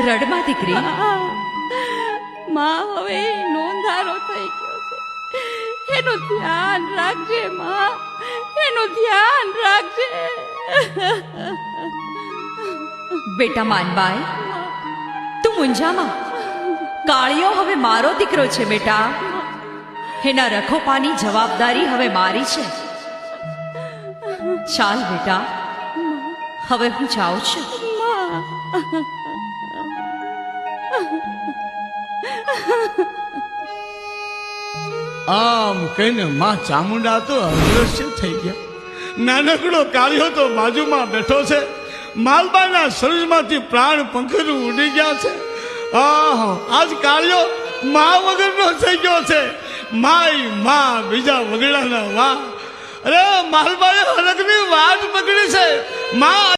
રડમાં દીકરી. માં હવે નોંધારો થઈ ગયો છે, એનું ધ્યાન રાખજે માં, એનું ધ્યાન રાખજે. બેટા માનબાઈ, તું મૂંઝામાં. કાળિયો હવે મારો દીકરો છે બેટા. એના રખોપાની જવાબદારી હવે મારી છે. ચાલ બેટા, હવે હું જાઉં છું. આમ કહીને માં ચામુંડા તો અદૃશ્ય થઈ ગયા. નાનકડો કાળિયો તો બાજુમાં બેઠો છે. માલબાના શરીરમાંથી પ્રાણ પંખરું ઉડી ગયા છે. આજ કાળિયો માં વગરનો થઈ ગયો છે. માય માં બીજા વગડાના વાહ. અરે માલબાએ હરકની વાત પકડી છે. માં